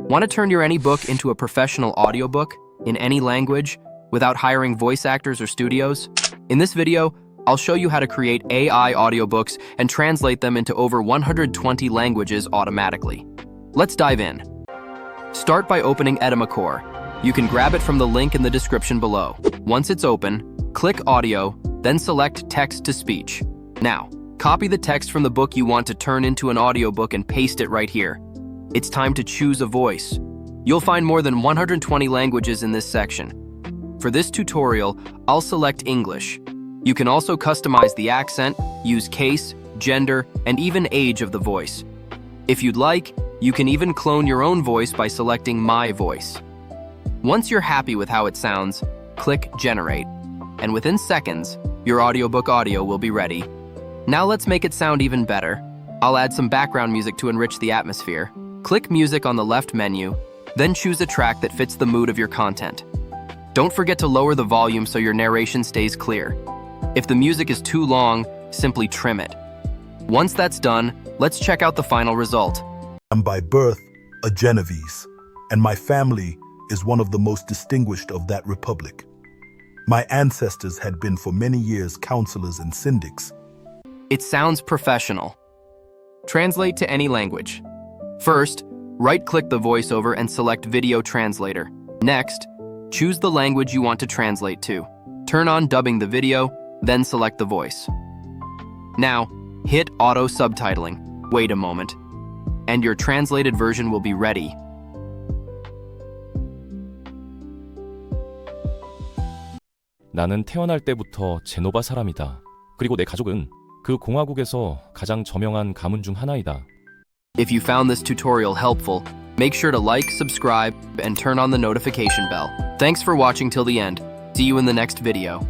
Want to turn your any book into a professional audiobook in any language without hiring voice actors or studios? In this video, I'll show you how to create AI audiobooks and translate them into over 120 languages automatically. Let's dive in. Start by opening Edimakor. You can grab it from the link in the description below. Once it's open, click Audio, then select Text to Speech. Now, copy the text from the book you want to turn into an audiobook and paste it right here. It's time to choose a voice. You'll find more than 120 languages in this section. For this tutorial, I'll select English. You can also customize the accent, use case, gender, and even age of the voice. If you'd like, you can even clone your own voice by selecting My Voice. Once you're happy with how it sounds, click Generate, and within seconds, your audiobook audio will be ready. Now let's make it sound even better. I'll add some background music to enrich the atmosphere. Click Music on the left menu, then choose a track that fits the mood of your content. Don't forget to lower the volume so your narration stays clear. If the music is too long, simply trim it. Once that's done, let's check out the final result. I'm by birth a Genovese, and my family is one of the most distinguished of that republic. My ancestors had been for many years counselors and syndics. It sounds professional. Translate to any language. First, right-click the voiceover and select Video Translator. Next, choose the language you want to translate to. Turn on dubbing the video, then select the voice. Now, hit Auto Subtitling. Wait a moment, and your translated version will be ready. 나는 태어날 때부터 제노바 사람이다. 그리고 내 가족은 그 공화국에서 가장 저명한 가문 중 하나이다. If you found this tutorial helpful, make sure to like, subscribe, and turn on the notification bell. Thanks for watching till the end. See you in the next video.